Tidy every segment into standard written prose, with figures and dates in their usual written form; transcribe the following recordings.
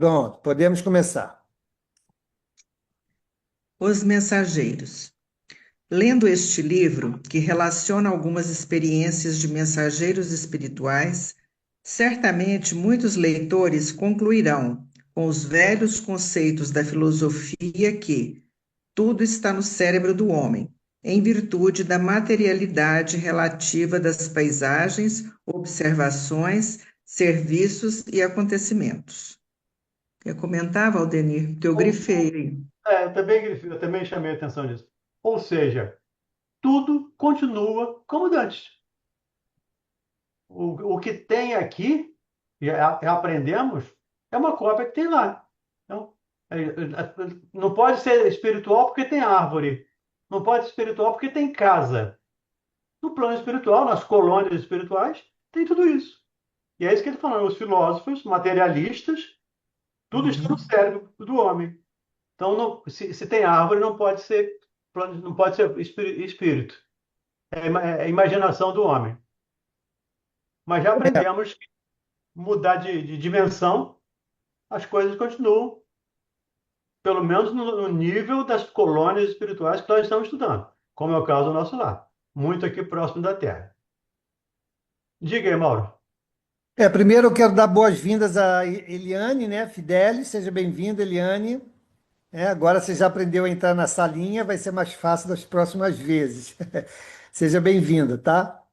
Pronto, podemos começar. Os Mensageiros. Lendo este livro, que relaciona algumas experiências de mensageiros espirituais, certamente muitos leitores concluirão com os velhos conceitos da filosofia que tudo está no cérebro do homem, em virtude da materialidade relativa das paisagens, observações, serviços e acontecimentos. Quer comentar, Valdenir? Que eu Ou- grifei aí. eu também chamei a atenção nisso. Ou seja, tudo continua como antes. O que tem aqui, já aprendemos, é uma cópia que tem lá. Então, não pode ser espiritual porque tem árvore. Não pode ser espiritual porque tem casa. No plano espiritual, nas colônias espirituais, tem tudo isso. E é isso que ele falou. Os filósofos materialistas, tudo está no Uhum. cérebro do homem. Então, se tem árvore, não pode ser espírito. É a imaginação do homem. Mas já aprendemos que mudar de dimensão, as coisas continuam, pelo menos no nível das colônias espirituais que nós estamos estudando, como é o caso do nosso lar, muito aqui próximo da Terra. Diga aí, Mauro. Primeiro eu quero dar boas-vindas a Eliane, né? Fidelis, seja bem-vinda, Eliane. Agora você já aprendeu a entrar na salinha, vai ser mais fácil das próximas vezes. Seja bem-vinda, tá?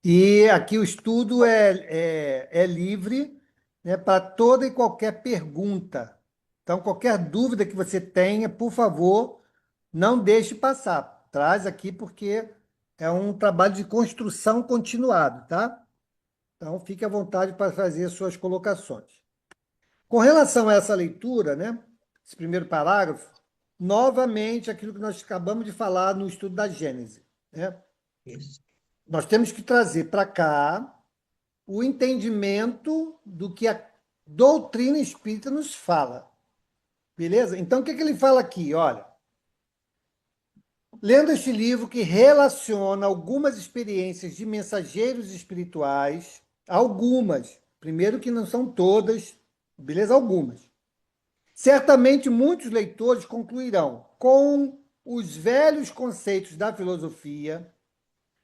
E aqui o estudo é livre, né, para toda e qualquer pergunta. Então, qualquer dúvida que você tenha, por favor, não deixe passar. Traz aqui porque é um trabalho de construção continuado, tá? Então, fique à vontade para fazer suas colocações. Com relação a essa leitura, né, esse primeiro parágrafo, novamente aquilo que nós acabamos de falar no estudo da Gênese, né? Isso. Nós temos que trazer para cá o entendimento do que a doutrina espírita nos fala. Beleza? Então, o que ele fala aqui? Olha, lendo este livro que relaciona algumas experiências de mensageiros espirituais, algumas, primeiro que não são todas, beleza? Algumas. Certamente muitos leitores concluirão com os velhos conceitos da filosofia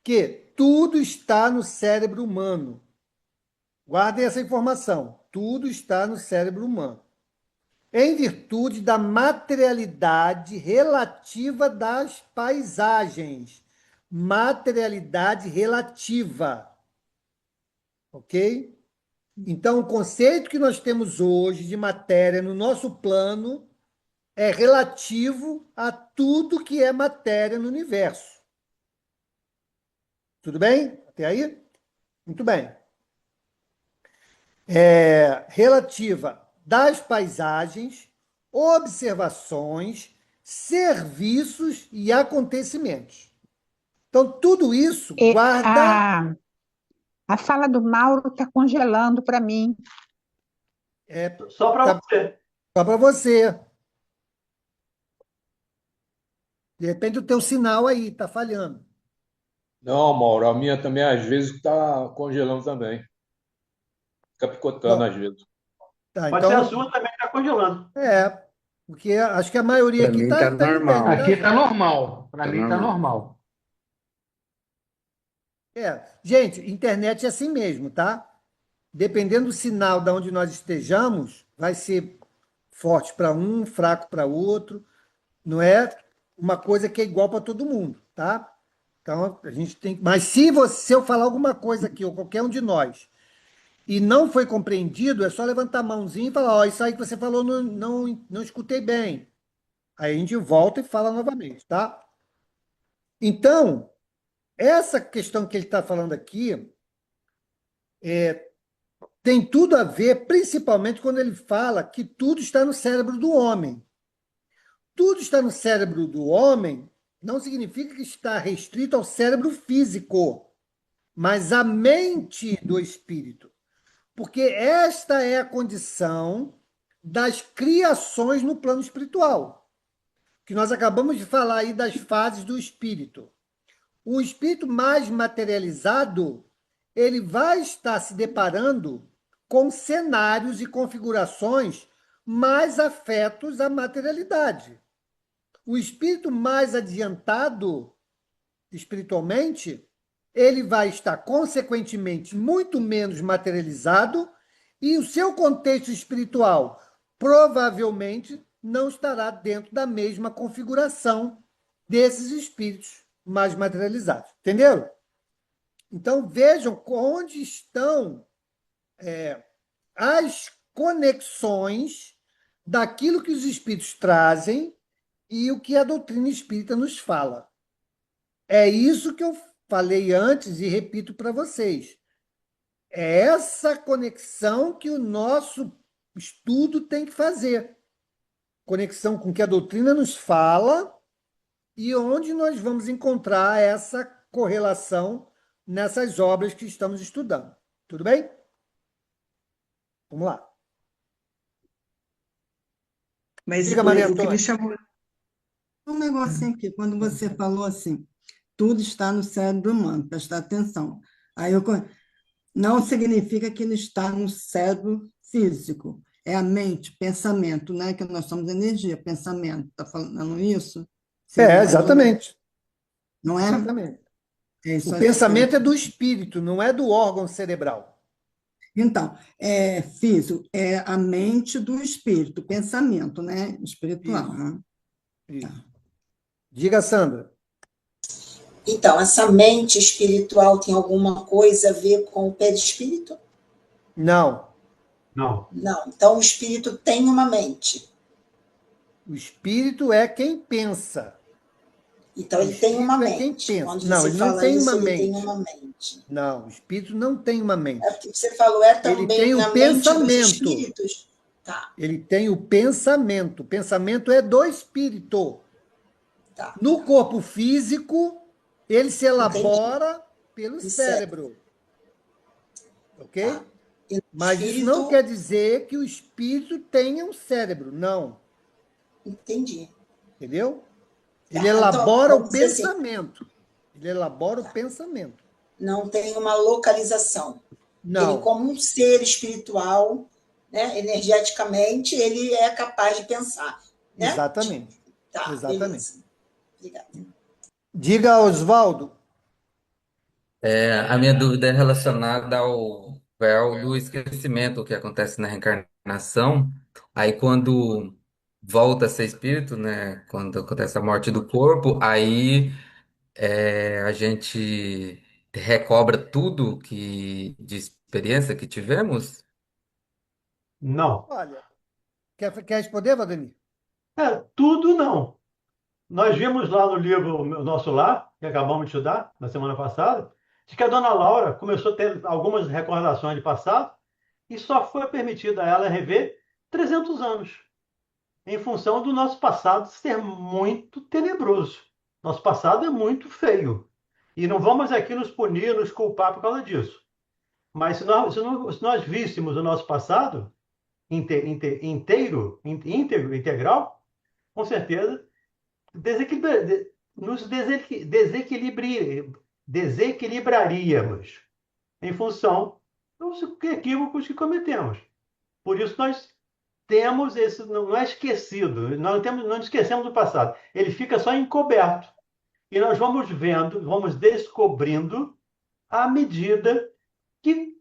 que tudo está no cérebro humano. Guardem essa informação. Tudo está no cérebro humano. Em virtude da materialidade relativa das paisagens. Materialidade relativa. Ok? Então, o conceito que nós temos hoje de matéria no nosso plano é relativo a tudo que é matéria no universo. Tudo bem? Até aí? Muito bem. Relativa das paisagens, observações, serviços e acontecimentos. Então, tudo isso E guarda. a fala do Mauro está congelando para mim. Só para Tá, você. só para você. De repente, o teu sinal aí está falhando. Não, Mauro, a minha também às vezes está congelando também. Fica picotando às Bom, vezes. tá, Pode ser a então, sua também que está congelando. porque acho que a maioria Para aqui mim está tá tá indo bem, não normal. tá, Aqui tá gente? normal. Para Tá mim tá normal. normal. Gente, internet é assim mesmo, tá? Dependendo do sinal de onde nós estejamos, vai ser forte para um, fraco para outro. Não é uma coisa que é igual para todo mundo, tá? Então, a gente tem. Mas se eu falar alguma coisa aqui, ou qualquer um de nós, e não foi compreendido, é só levantar a mãozinha e falar: Ó, isso aí que você falou não escutei bem. Aí a gente volta e fala novamente, tá? Então, essa questão que ele está falando aqui tem tudo a ver, principalmente quando ele fala que tudo está no cérebro do homem. Tudo está no cérebro do homem não significa que está restrito ao cérebro físico, mas à mente do espírito. Porque esta é a condição das criações no plano espiritual, que nós acabamos de falar aí das fases do espírito. O espírito mais materializado, ele vai estar se deparando com cenários e configurações mais afetos à materialidade. O espírito mais adiantado espiritualmente, ele vai estar, consequentemente, muito menos materializado e o seu contexto espiritual provavelmente não estará dentro da mesma configuração desses espíritos mais materializados. Entenderam? Então, vejam onde estão as conexões daquilo que os espíritos trazem e o que a doutrina espírita nos fala. É isso que eu falei antes e repito para vocês. É essa conexão que o nosso estudo tem que fazer. Conexão com o que a doutrina nos fala e onde nós vamos encontrar essa correlação nessas obras que estamos estudando. Tudo bem? Vamos lá. Mas Diga, Maria o que me Antônia. chamou. Um negocinho aqui, quando você falou assim, tudo está no cérebro humano, prestar atenção. Não significa que ele está no cérebro físico, é a mente, pensamento, né? Que nós somos energia, pensamento. Está falando isso? Seria mais ou menos, Exatamente. não é? Exatamente. É isso O aí. pensamento é do espírito, não é do órgão cerebral. Então, físico, é a mente do espírito, pensamento, né? Espiritual, Isso. né? Isso. Diga, Sandra. Então, essa mente espiritual tem alguma coisa a ver com o perispírito? Não. Não. Não. Então, o espírito tem uma mente. O espírito é quem pensa. Então, O ele tem uma espírito é quem mente. pensa. Quando Não, você ele não fala tem isso, uma ele tem mente. uma mente. Não, o espírito não tem uma mente. É porque você falou, é Ele tem também o na mente dos pensamento. espíritos. Tá, Ele tem o pensamento. O pensamento é do espírito. tá. No corpo físico, ele se Entendi. elabora pelo No cérebro. Ok? Tá. E no Mas isso não espírito, quer dizer que o espírito tenha um cérebro. Não. entendi. Entendeu? Tá. Ele Então, elabora o vamos dizer assim, pensamento. Ele elabora o pensamento. não tem uma localização. Ele, Não. como um ser espiritual, né, energeticamente, ele é capaz de pensar, né? Exatamente. Tá, Exatamente. beleza. Obrigada. Diga, Oswaldo. A minha dúvida é relacionada ao véu do esquecimento que acontece na reencarnação. Aí, quando volta a ser espírito, né? Quando acontece a morte do corpo, aí a gente recobra tudo de experiência que tivemos? Não. Olha, quer responder, Valdemir? Tudo não. Nós vimos lá no livro O Nosso Lar, que acabamos de estudar na semana passada, de que a dona Laura começou a ter algumas recordações de passado e só foi permitida a ela rever 300 anos, em função do nosso passado ser muito tenebroso. Nosso passado é muito feio. E não vamos aqui nos punir, nos culpar por causa disso. Mas se nós víssemos o nosso passado íntegro, integral, com certeza nos desequilibraríamos em função dos equívocos que cometemos. Por isso nós temos esse, não é esquecido, não esquecemos do passado. Ele fica só encoberto. E nós vamos vendo, vamos descobrindo à medida que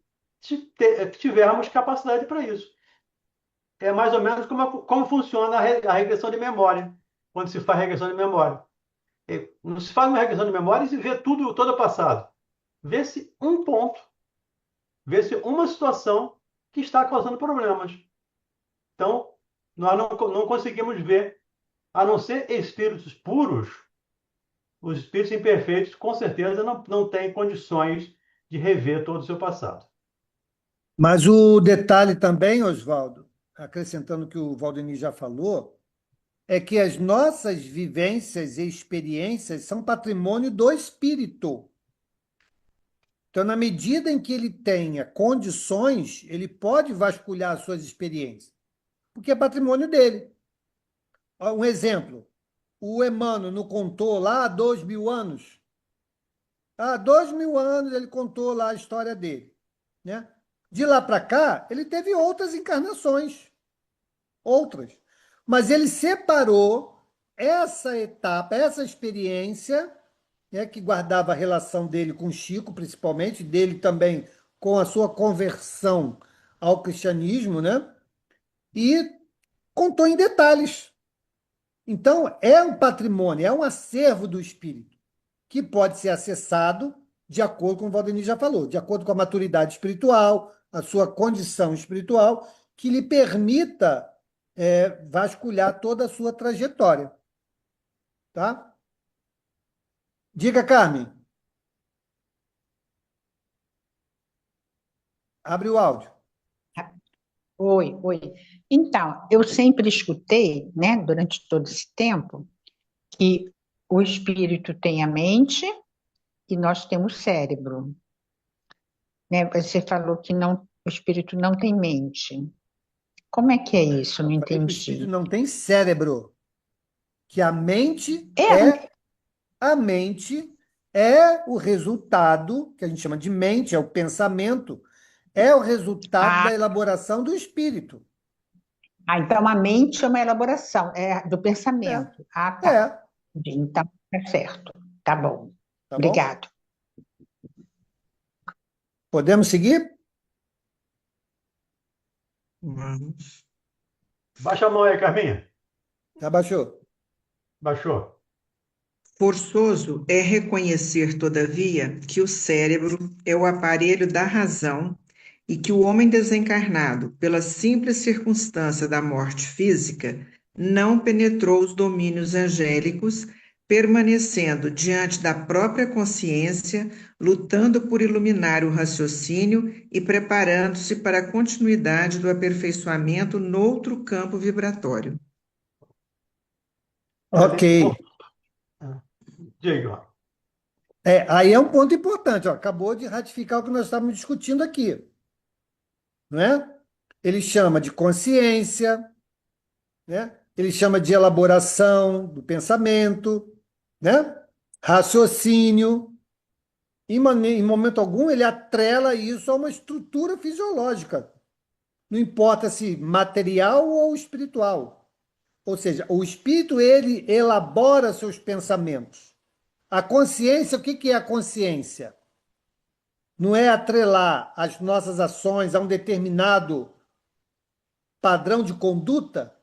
tivermos capacidade para isso. É mais ou menos como funciona a regressão de memória, quando se faz regressão de memória. Não se faz uma regressão de memória e se vê todo o passado. Vê-se um ponto, vê-se uma situação que está causando problemas. Então, nós não conseguimos ver, a não ser espíritos puros, os espíritos imperfeitos, com certeza, não têm condições de rever todo o seu passado. Mas o detalhe também, Oswaldo, acrescentando o que o Valdemir já falou, é que as nossas vivências e experiências são patrimônio do espírito. Então, na medida em que ele tenha condições, ele pode vasculhar as suas experiências, porque é patrimônio dele. Um exemplo, o Emmanuel não contou lá há 2.000 anos? Há 2.000 anos ele contou lá a história dele, né? De lá para cá, ele teve outras encarnações, outras. Mas ele separou essa etapa, essa experiência, né, que guardava a relação dele com Chico, principalmente, dele também com a sua conversão ao cristianismo, né? E contou em detalhes. Então, é um patrimônio, é um acervo do espírito, que pode ser acessado de acordo com o Valdemir já falou, de acordo com a maturidade espiritual, a sua condição espiritual, que lhe permita vasculhar toda a sua trajetória. Tá? Diga, Carmen. Abre o áudio. Oi, oi. Então, eu sempre escutei, né, durante todo esse tempo, que o espírito tem a mente e nós temos cérebro, né? Você falou que não, o espírito não tem mente. Como é que é isso? Não Eu falei que o espírito entendi. não tem cérebro, que É, a mente é o resultado, que a gente chama de mente, é o pensamento, é o resultado ah, da elaboração do espírito. então a mente é uma elaboração, é do pensamento. Ah, É, tá. é, Entendi. Então, é certo. Tá bom. tá bom? Obrigado. Podemos seguir? Vamos. Baixa a mão aí, Carminha. Já baixou? Baixou. Forçoso é reconhecer, todavia, que o cérebro é o aparelho da razão e que o homem desencarnado, pela simples circunstância da morte física, não penetrou os domínios angélicos, permanecendo diante da própria consciência, lutando por iluminar o raciocínio e preparando-se para a continuidade do aperfeiçoamento noutro campo vibratório. Ok. Diga. Aí é um ponto importante, ó. Acabou de ratificar o que nós estávamos discutindo aqui, não é? Ele chama de consciência, né? Ele chama de elaboração do pensamento, né? Raciocínio. Em momento algum, ele atrela isso a uma estrutura fisiológica. Não importa se material ou espiritual. Ou seja, o espírito, ele elabora seus pensamentos. A consciência, o que que é a consciência? Não é atrelar as nossas ações a um determinado padrão de conduta?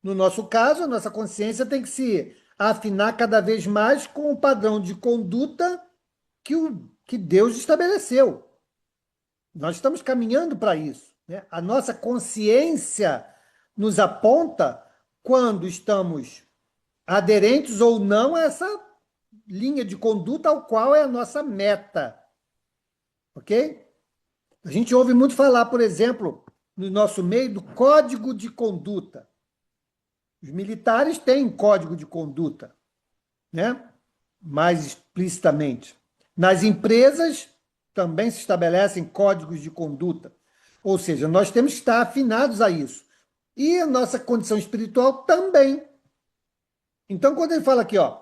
No nosso caso, a nossa consciência tem que se afinar cada vez mais com o padrão de conduta que Deus estabeleceu. Nós estamos caminhando para isso, né? A nossa consciência nos aponta quando estamos aderentes ou não a essa linha de conduta ao qual é a nossa meta. Ok? A gente ouve muito falar, por exemplo, no nosso meio, do código de conduta. Os militares têm código de conduta, né? Mais explicitamente. Nas empresas também se estabelecem códigos de conduta. Ou seja, nós temos que estar afinados a isso. E a nossa condição espiritual também. Então, quando ele fala aqui, ó,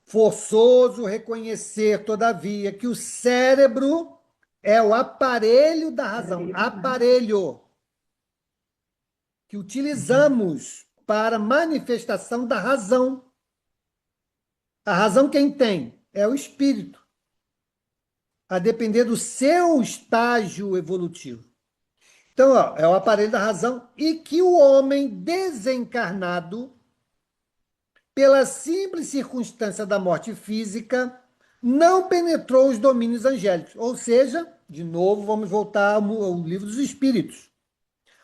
forçoso reconhecer, todavia, que o cérebro é o aparelho da razão. Aparelho que utilizamos para manifestação da razão. A razão quem tem? É o espírito, a depender do seu estágio evolutivo. Então, ó, é o aparelho da razão e que o homem desencarnado, pela simples circunstância da morte física, não penetrou os domínios angélicos. Ou seja, de novo, vamos voltar ao livro dos Espíritos.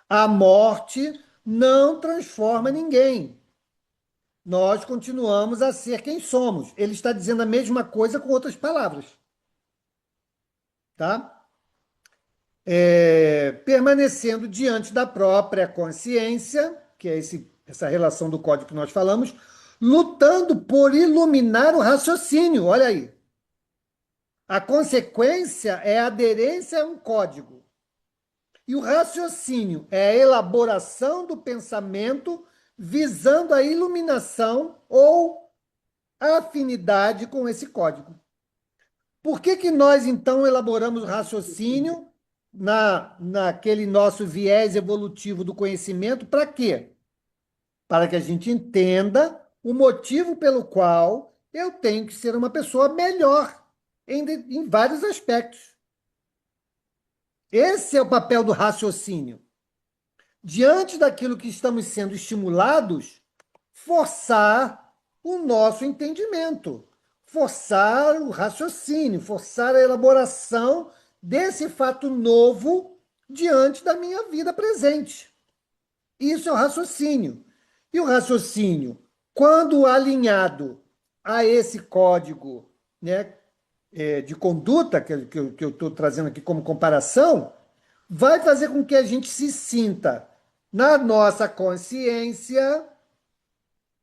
A morte não transforma ninguém. Nós continuamos a ser quem somos. Ele está dizendo a mesma coisa com outras palavras. Tá? Permanecendo diante da própria consciência, que é essa relação do código que nós falamos, lutando por iluminar o raciocínio. Olha aí. A consequência é a aderência a um código. E o raciocínio é a elaboração do pensamento visando a iluminação ou a afinidade com esse código. Por que que nós, então, elaboramos o raciocínio naquele nosso viés evolutivo do conhecimento, para quê? Para que a gente entenda o motivo pelo qual eu tenho que ser uma pessoa melhor em vários aspectos. Esse é o papel do raciocínio. Diante daquilo que estamos sendo estimulados, forçar o nosso entendimento, forçar o raciocínio, forçar a elaboração desse fato novo diante da minha vida presente. Isso é o raciocínio. E o raciocínio, quando alinhado a esse código, né, de conduta que eu estou trazendo aqui como comparação, vai fazer com que a gente se sinta, na nossa consciência,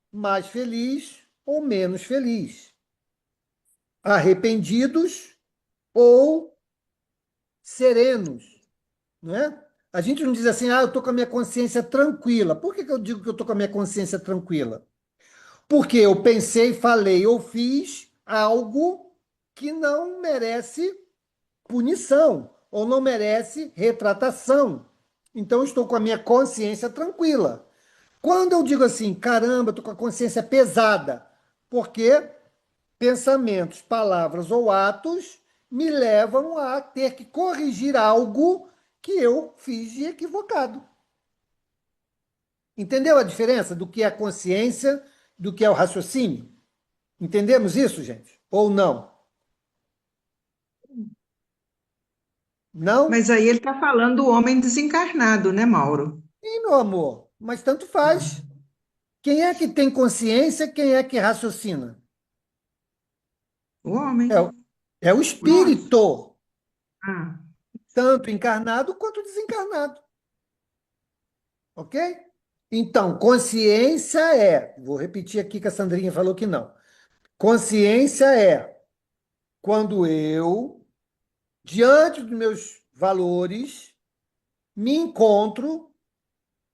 mais feliz ou menos feliz, arrependidos ou serenos, não é? A gente não diz assim, eu estou com a minha consciência tranquila. Por que eu digo que eu estou com a minha consciência tranquila? Porque eu pensei, falei ou fiz algo que não merece punição ou não merece retratação. Então, eu estou com a minha consciência tranquila. Quando eu digo assim, caramba, estou com a consciência pesada, porque pensamentos, palavras ou atos me levam a ter que corrigir algo que eu fiz de equivocado. Entendeu a diferença do que é a consciência, do que é o raciocínio? Entendemos isso, gente? Ou não? Não? Mas aí ele está falando do homem desencarnado, né, Mauro? Sim, meu amor, mas tanto faz. Quem é que tem consciência, quem é que raciocina? O homem. É, é o Nós. espírito, Ah, tanto encarnado quanto desencarnado. Ok? Então, consciência vou repetir aqui que a Sandrinha falou que não. Consciência é quando eu, diante dos meus valores, me encontro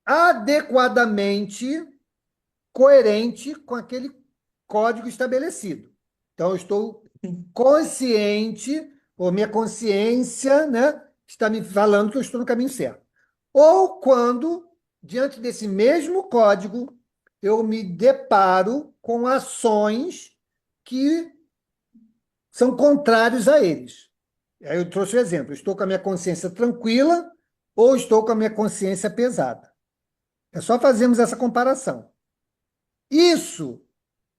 adequadamente coerente com aquele código estabelecido. Então, eu estou sim. consciente, ou minha consciência, né, está me falando que eu estou no caminho certo. Ou quando, diante desse mesmo código, eu me deparo com ações que são contrários a eles. Aí eu trouxe o exemplo: estou com a minha consciência tranquila ou estou com a minha consciência pesada. É só fazermos essa comparação. Isso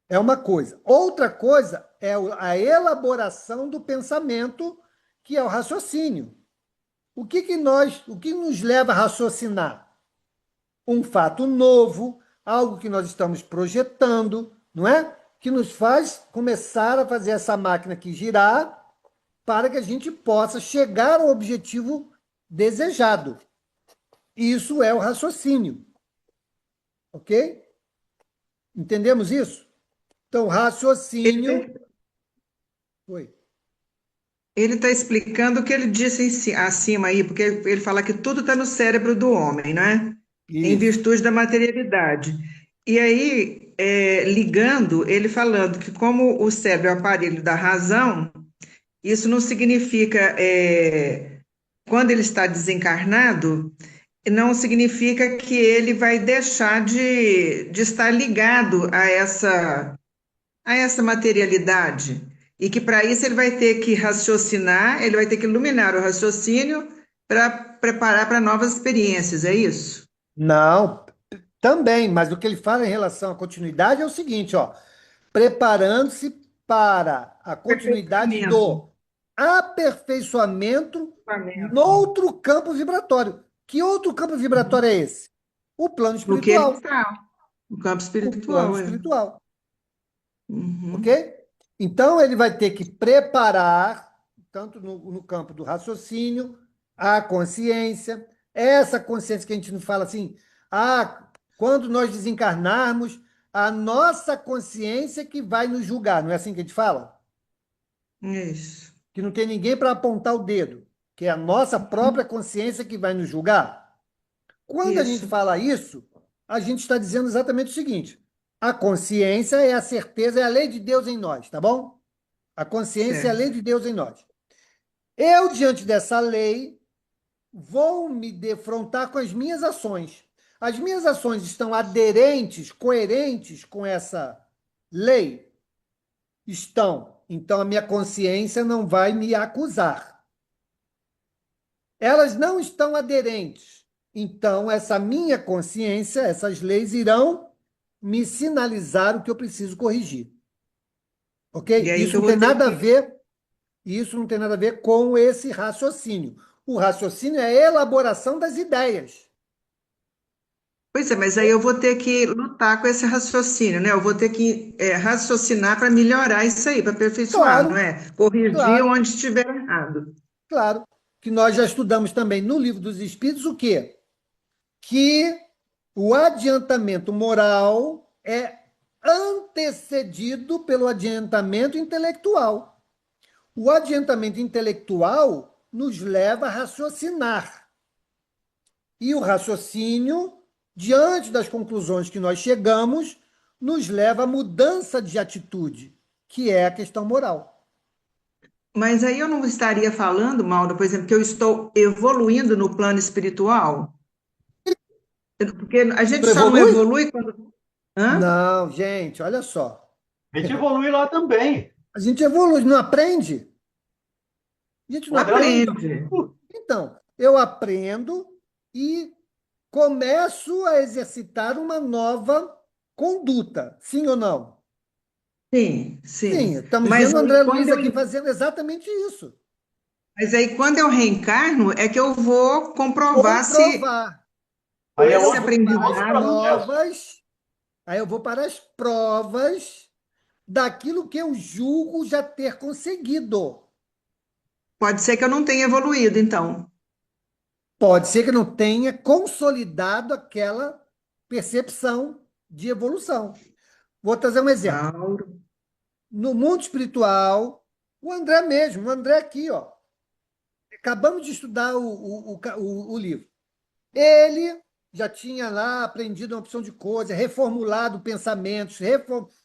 é uma coisa. Outra coisa é a elaboração do pensamento, que é o raciocínio. O que nos leva a raciocinar? Um fato novo, algo que nós estamos projetando, não é? Que nos faz começar a fazer essa máquina aqui girar para que a gente possa chegar ao objetivo desejado. Isso é o raciocínio. Ok? Entendemos isso? Então, raciocínio. Ele Oi. está explicando o que ele disse acima aí, porque ele fala que tudo está no cérebro do homem, não é? Em Isso. virtude da materialidade. E aí, ligando, ele falando que como o cérebro é o aparelho da razão, isso não significa, quando ele está desencarnado, não significa que ele vai deixar de estar ligado a essa materialidade. E que para isso ele vai ter que raciocinar, ele vai ter que iluminar o raciocínio para preparar para novas experiências, é isso? Não, também, mas o que ele fala em relação à continuidade é o seguinte, ó, preparando-se para a continuidade Aperfeiçoamento. do aperfeiçoamento Aperfeiçoamento. noutro campo vibratório. Que outro campo vibratório é esse? O plano No que ele espiritual. está, no campo O plano espiritual, é. espiritual. Ok? Uhum. Então, ele vai ter que preparar, tanto no campo do raciocínio, a consciência, essa consciência que a gente não fala assim, quando nós desencarnarmos, a nossa consciência que vai nos julgar, não é assim que a gente fala? Isso. Que não tem ninguém para apontar o dedo, que é a nossa própria consciência que vai nos julgar. Quando a gente Isso. fala isso, a gente está dizendo exatamente o seguinte: a consciência é a certeza, é a lei de Deus em nós, tá bom? A consciência é a lei Certo. de Deus em nós. Eu, diante dessa lei, vou me defrontar com as minhas ações. As minhas ações estão aderentes, coerentes com essa lei? Estão. Então, a minha consciência não vai me acusar. Elas não estão aderentes. Então, essa minha consciência, essas leis irão me sinalizar o que eu preciso corrigir. Ok? E aí que Isso eu não vou tem ter nada a que. ver, isso não tem nada a ver com esse raciocínio. O raciocínio é a elaboração das ideias. Pois é, mas aí eu vou ter que lutar com esse raciocínio, né? Eu vou ter que raciocinar para melhorar isso aí, para aperfeiçoar, não Claro, é? Corrigir claro, onde estiver errado. claro. Que nós já estudamos também no Livro dos Espíritos o quê? Que o adiantamento moral é antecedido pelo adiantamento intelectual. O adiantamento intelectual nos leva a raciocinar. E o raciocínio, diante das conclusões que nós chegamos, nos leva à mudança de atitude, que é a questão moral. Mas aí eu não estaria falando, Mauro, por exemplo, que eu estou evoluindo no plano espiritual? Porque a gente Não só não evolui? evolui quando. Hã? Não, gente, olha só. A gente evolui lá também. A gente evolui, não aprende? A gente O não André não aprende. Aprende. Então, eu aprendo e começo a exercitar uma nova conduta, sim ou não? Sim, Sim, sim. estamos Mas vendo o aí André quando Luiz eu, aqui fazendo exatamente isso. mas aí quando eu reencarno, é que eu vou comprovar se Comprovar. Aí é Aí eu esse vou para as outro aprendizado. processo. provas, aí eu vou para as provas daquilo que eu julgo já ter conseguido. Pode ser que eu não tenha evoluído, então. Pode ser que não tenha consolidado aquela percepção de evolução. Vou trazer um exemplo. Mauro. No mundo espiritual, o André mesmo, o André aqui, ó. Acabamos de estudar o livro. Ele já tinha lá aprendido uma opção de coisa, reformulado pensamentos,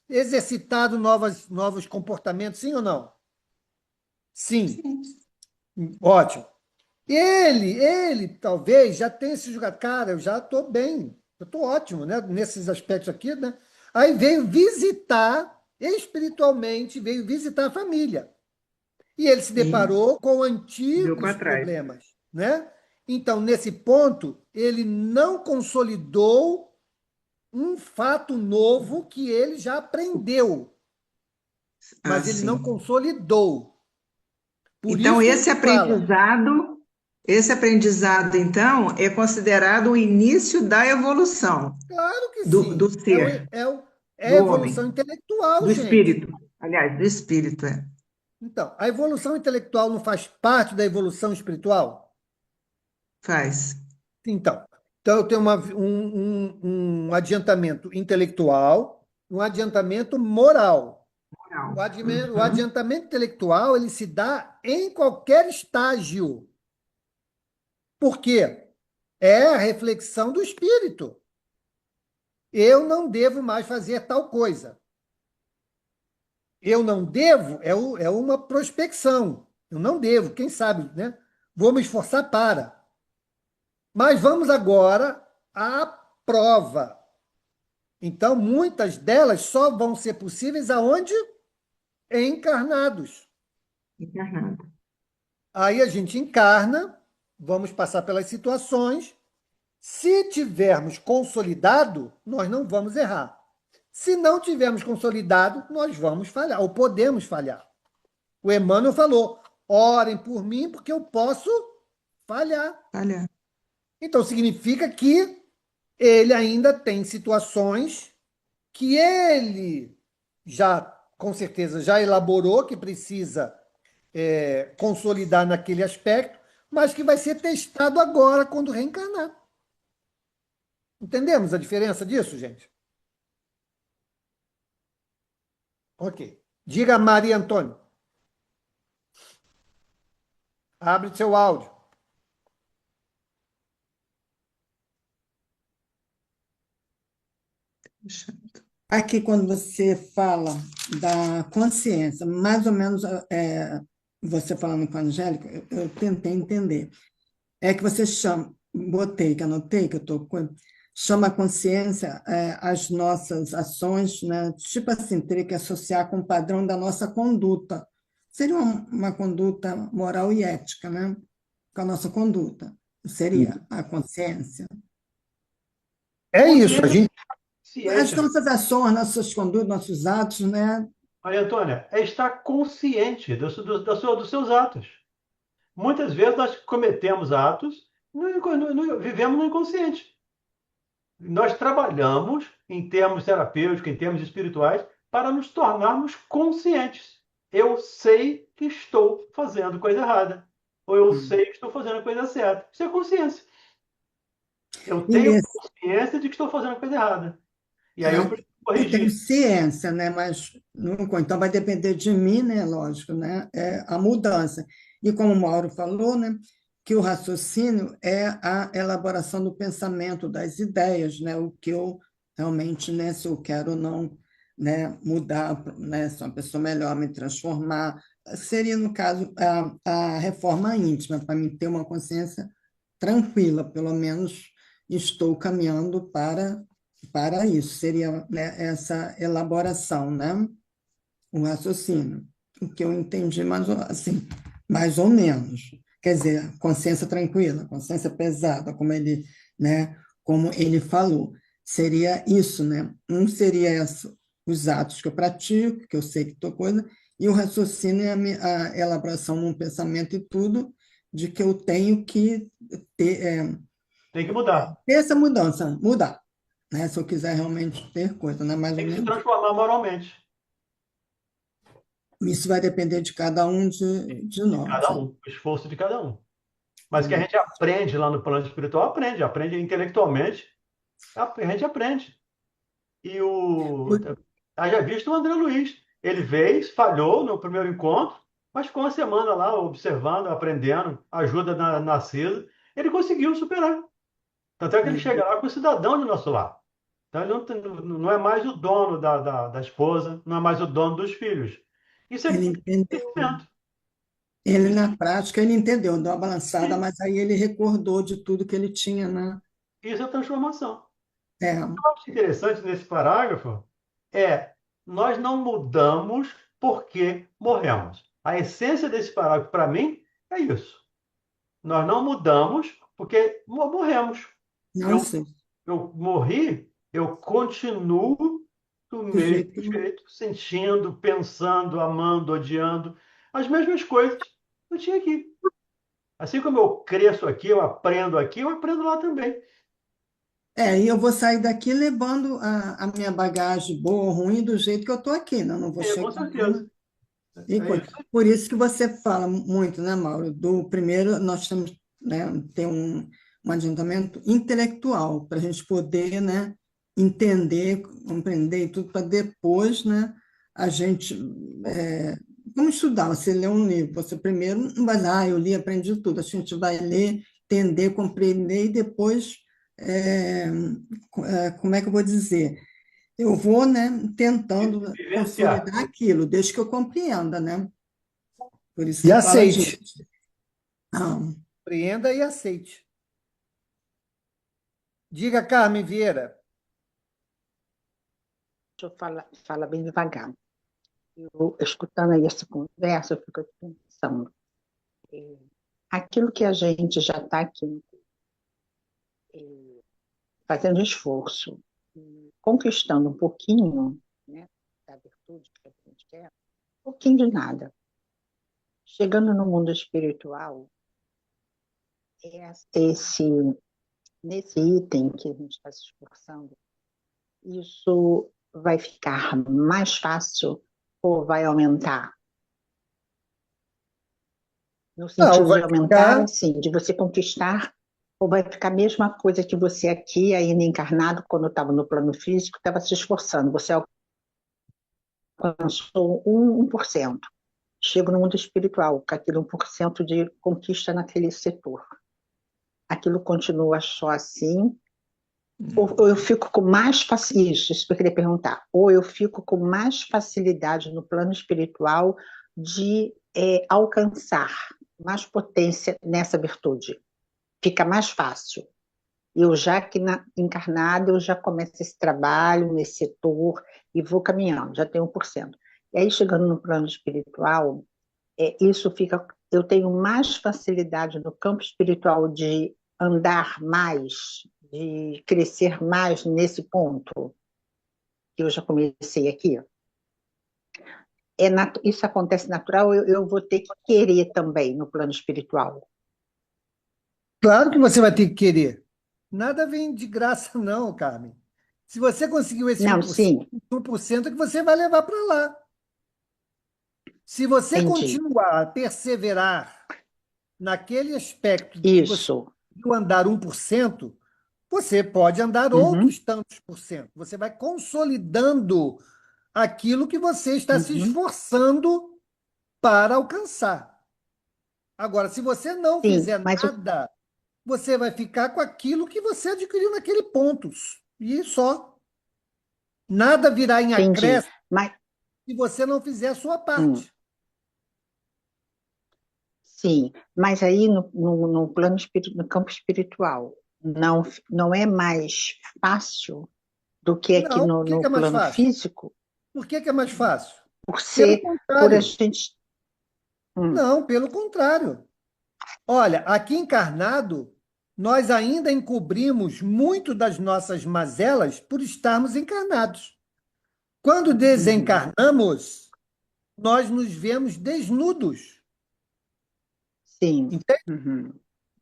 exercitado novos comportamentos, sim ou não? Sim, Sim. ótimo. Ele talvez já tenha se julgado, cara, eu já estou bem, eu estou ótimo, né? Nesses aspectos aqui, né? Aí veio visitar, espiritualmente, veio visitar a família. E ele se E deparou com deu para antigos trás. problemas, né? Então, nesse ponto, ele não consolidou um fato novo que ele já aprendeu, Ah, mas ele não sim. consolidou. Por Então, isso que a gente fala, esse aprendizado, então, é considerado o início da evolução claro que do sim, ser, é a do evolução homem, intelectual, do gente. espírito. Aliás, do espírito, é. Então, a evolução intelectual não faz parte da evolução espiritual? Faz. Então eu tenho um adiantamento intelectual, um adiantamento moral. Moral. O Uhum. adiantamento intelectual ele se dá em qualquer estágio. Por quê? É a reflexão do espírito. Eu não devo mais fazer tal coisa. Eu não devo é uma prospecção. Eu não devo, quem sabe, né? Vou me esforçar para. Mas vamos agora à prova. Então, muitas delas só vão ser possíveis aonde? Encarnados. Encarnado. Aí a gente encarna, vamos passar pelas situações. Se tivermos consolidado, nós não vamos errar. Se não tivermos consolidado, nós vamos falhar, ou podemos falhar. O Emmanuel falou: orem por mim, porque eu posso falhar. Olha, Então, significa que ele ainda tem situações que ele já, com certeza, já elaborou, que precisa consolidar naquele aspecto, mas que vai ser testado agora quando reencarnar. Entendemos a diferença disso, gente? Ok. Diga, Maria Antônio. Abre seu áudio. Aqui, quando você fala da consciência, mais ou menos você falando com a Angélica, eu tentei entender. é que você chama, botei, que anotei, que eu estou com. Chama a consciência as nossas ações, né? Tipo assim, teria que associar com o padrão da nossa conduta. Seria uma conduta moral e ética, né? Com a nossa conduta. Seria a consciência. É isso, a Consciência, gente. As ciência. nossas ações, nossas condutas, nossos atos, né? Maria Antônia, é estar consciente dos seus atos. Muitas vezes nós cometemos atos, vivemos no inconsciente. Nós trabalhamos em termos terapêuticos, em termos espirituais, para nos tornarmos conscientes. Eu sei que estou fazendo coisa errada. Ou eu sei que estou fazendo coisa certa. Isso é consciência. Eu E tenho nesse, consciência de que estou fazendo coisa errada. E aí eu é, preciso eu tenho corrigir. ciência, né? Mas então vai depender de mim, né? Lógico, né? É a mudança. E como o Mauro falou, né? Que o raciocínio é a elaboração do pensamento, das ideias, né? O que eu realmente, né? Se eu quero ou não, né? Mudar, né? Ser uma pessoa melhor, me transformar. Seria, no caso, a reforma íntima, para mim ter uma consciência tranquila, pelo menos estou caminhando para isso, seria, né, essa elaboração, né? O raciocínio. O que eu entendi assim, mais ou menos. Quer dizer, consciência tranquila, consciência pesada, né, como ele falou. Seria isso, né? Um seria os atos que eu pratico, que eu sei que estou coisa, e o raciocínio é a elaboração num pensamento e tudo, de que eu tenho que Tem que mudar. ter essa mudança, mudar, né? Se eu quiser realmente ter coisa, né? Mais ou Tem que se menos. transformar moralmente. Isso vai depender de cada um de De nós. cada um. O esforço de cada um. Mas que a gente aprende lá no plano espiritual, aprende intelectualmente, a gente aprende. E haja visto o André Luiz. Ele veio, falhou no primeiro encontro, mas ficou uma semana lá observando, aprendendo, ajuda na Narcisa. Ele conseguiu superar. Tanto é que ele chega lá com o cidadão de nosso lar. Então ele não é mais o dono da esposa, não é mais o dono dos filhos. Isso é Ele entendeu. crescimento. Ele, Isso, na prática, ele entendeu, deu uma balançada, mas aí ele recordou de tudo que ele tinha, né? isso é transformação. É, Eu acho interessante nesse parágrafo nós não mudamos porque morremos. A essência desse parágrafo, para mim, é isso. Nós não mudamos porque morremos. não Eu, sei, eu morri, eu continuo do do mesmo jeito que jeito, sentindo, pensando, amando, odiando, as mesmas coisas que eu tinha aqui. Assim como eu cresço aqui, eu aprendo lá também. e eu vou sair daqui levando a minha bagagem boa ou ruim do jeito que eu estou aqui, né? Eu não vou Com chegar lá, certeza. e É coisa. isso. Por isso que você fala muito, né, Mauro? Do primeiro, nós temos, né, ter um adiantamento intelectual para a gente poder, né, entender, compreender e tudo, para depois, né, a gente. Vamos estudar, você lê um livro, você primeiro não vai lá, eu li, aprendi tudo. A gente vai ler, entender, compreender e depois, é, como é que eu vou dizer? Eu vou, né, tentando Vivenciar. consolidar aquilo, desde que eu compreenda, né? Por isso E que fala de. aceite. Ah, Compreenda e aceite. Diga, Carmen Vieira. Deixa eu falar bem devagar. Eu, escutando aí essa conversa, eu fico pensando, aquilo que a gente já está aqui fazendo esforço, conquistando um pouquinho, né, da virtude que a gente quer, um pouquinho de nada. Chegando no mundo espiritual, esse, nesse item que a gente está se esforçando, isso vai ficar mais fácil ou vai aumentar? No Não, sentido de vai aumentar, ficar. assim, de você conquistar, ou vai ficar a mesma coisa que você aqui, ainda encarnado, quando estava no plano físico, estava se esforçando. Você alcançou 1%. Chega no mundo espiritual, com aquele 1% de conquista naquele setor. Aquilo continua só assim, ou eu fico com mais facilidade, isso que eu queria perguntar, ou eu fico com mais facilidade no plano espiritual de alcançar mais potência nessa virtude. fica mais fácil. Eu já que encarnada, eu já começo esse trabalho nesse setor e vou caminhando, já tenho 1%. E aí, chegando no plano espiritual, isso fica. Eu tenho mais facilidade no campo espiritual de andar mais, de crescer mais nesse ponto que eu já comecei aqui. Isso acontece natural, eu vou ter que querer também no plano espiritual. Claro que você vai ter que querer. Nada vem de graça, não, Carmen. Se você conseguiu esse Não, 1%, sim, 1% é que você vai levar para lá. Se você entendi. continuar a perseverar naquele aspecto de que você Isso. conseguiu andar 1%, você pode andar Uhum, outros tantos por cento. Você vai consolidando aquilo que você está se uhum. esforçando para alcançar. Agora, se você não Sim, fizer mas nada, você vai ficar com aquilo que você adquiriu naquele ponto. E só. Nada virá em entendi. acréscimo Mas, se você não fizer a sua hum, parte. sim, mas aí no plano no campo espiritual, não é mais fácil do que aqui Não, por que no que é mais plano fácil? físico, Por que que é mais fácil? por Pelo ser, por a contrário. gente. hum, Não, pelo contrário. Olha, aqui encarnado, nós ainda encobrimos muito das nossas mazelas por estarmos encarnados. Quando uhum, desencarnamos, nós nos vemos desnudos. sim, Entende? uhum,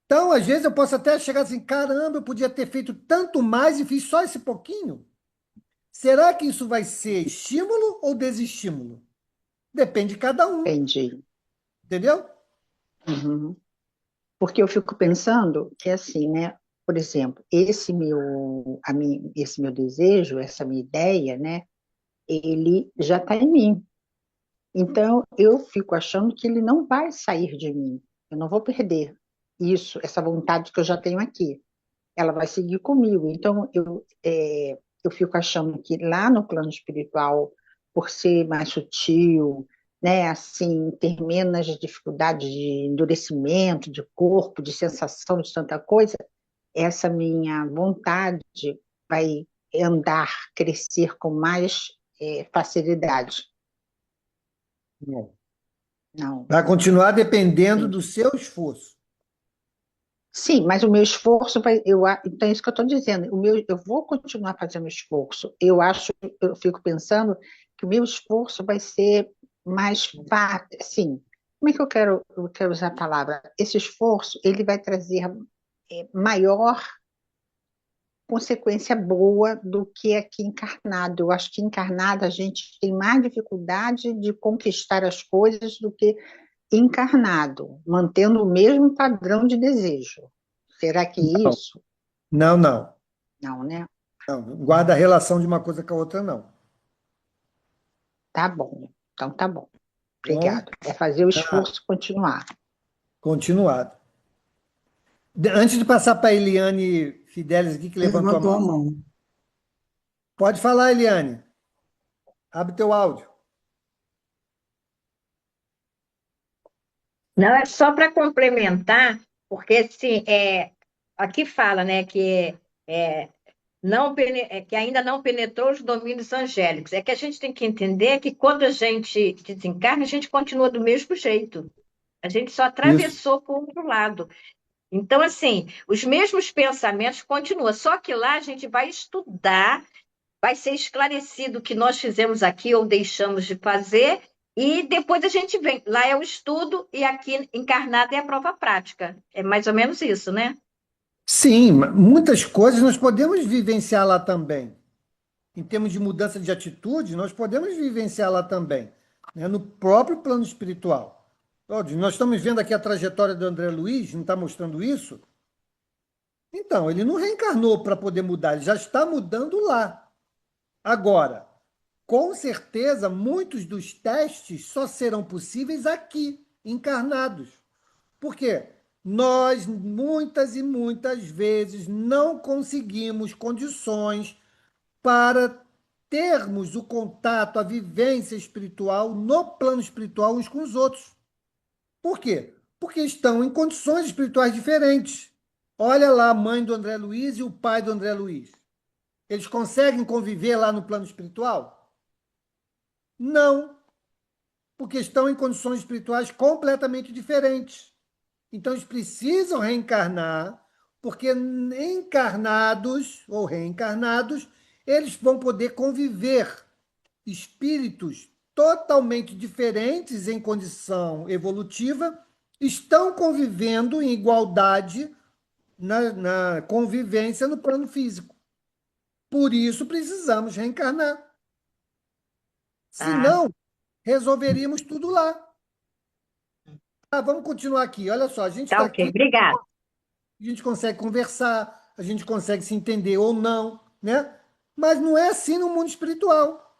Então, às vezes, eu posso até chegar assim: caramba, eu podia ter feito tanto mais e fiz só esse pouquinho. Será que isso vai ser estímulo ou desestímulo? Depende de cada um, entendi. entendeu? Uhum. Porque eu fico pensando que assim, né? Por exemplo, esse meu desejo, essa minha ideia, né? Ele já está em mim. Então, eu fico achando que ele não vai sair de mim. Eu não vou perder isso, essa vontade que eu já tenho aqui. Ela vai seguir comigo. Então, eu fico achando que lá no plano espiritual, por ser mais sutil, né, assim, ter menos dificuldade de endurecimento de corpo, de sensação de tanta coisa, essa minha vontade vai andar, crescer com mais facilidade. Não. Não. Vai continuar dependendo do Entendi. seu esforço. Sim, mas o meu esforço vai. Então, é isso que eu estou dizendo. Eu vou continuar fazendo esforço. Eu fico pensando que o meu esforço vai ser mais fácil. Assim, como é que eu quero usar a palavra? Esse esforço, ele vai trazer maior consequência boa do que aqui encarnado. Eu acho que encarnado a gente tem mais dificuldade de conquistar as coisas do que encarnado, mantendo o mesmo padrão de desejo. Será que é Não, isso? não, não. Não, né? Não. Guarda a relação de uma coisa com a outra, não. Tá bom. Então tá bom. Bom, Obrigado. É fazer o tá esforço continuar. continuado. Antes de passar para a Eliane Fidelis aqui, que levantou a Levantou a mão, mão. pode falar, Eliane. Abre teu áudio. Não, é só para complementar, porque assim, aqui fala, né, que ainda não penetrou os domínios angélicos. É que a gente tem que entender que quando a gente desencarna, a gente continua do mesmo jeito. A gente só Isso. atravessou para o outro lado. Então, assim, os mesmos pensamentos continuam, só que lá a gente vai estudar, vai ser esclarecido o que nós fizemos aqui ou deixamos de fazer, e depois a gente vem. Lá é o estudo e aqui encarnado é a prova prática. É mais ou menos isso, né? Sim, muitas coisas nós podemos vivenciar lá também. Em termos de mudança de atitude, nós podemos vivenciar lá também, né, no próprio plano espiritual. Nós estamos vendo aqui a trajetória do André Luiz, não está mostrando isso? Então, ele não reencarnou para poder mudar, ele já está mudando lá. Agora, com certeza, muitos dos testes só serão possíveis aqui, encarnados. Por quê? Nós, muitas e muitas vezes, não conseguimos condições para termos o contato, a vivência espiritual no plano espiritual uns com os outros. Por quê? Porque estão em condições espirituais diferentes. Olha lá a mãe do André Luiz e o pai do André Luiz. Eles conseguem conviver lá no plano espiritual? Não, porque estão em condições espirituais completamente diferentes. Então, eles precisam reencarnar, porque encarnados ou reencarnados, eles vão poder conviver. Espíritos totalmente diferentes em condição evolutiva estão convivendo em igualdade na convivência no plano físico. Por isso, precisamos reencarnar. Tá, Senão, resolveríamos tudo lá. Vamos continuar aqui. Olha só, a gente tá está ok. aqui, Obrigada. a gente consegue conversar, a gente consegue se entender ou não, né? Mas não é assim no mundo espiritual.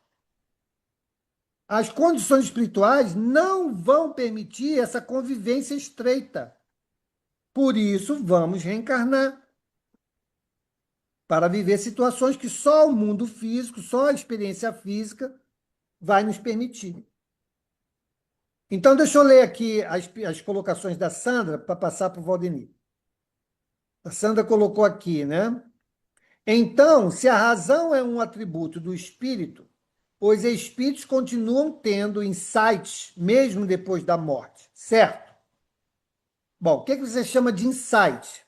As condições espirituais não vão permitir essa convivência estreita. Por isso, vamos reencarnar para viver situações que só o mundo físico, só a experiência física vai nos permitir. Então, deixa eu ler aqui as colocações da Sandra para passar para o Valdemir. A Sandra colocou aqui, né? Então, se a razão é um atributo do espírito, os espíritos continuam tendo insights mesmo depois da morte, certo? Bom, o que você chama de insight?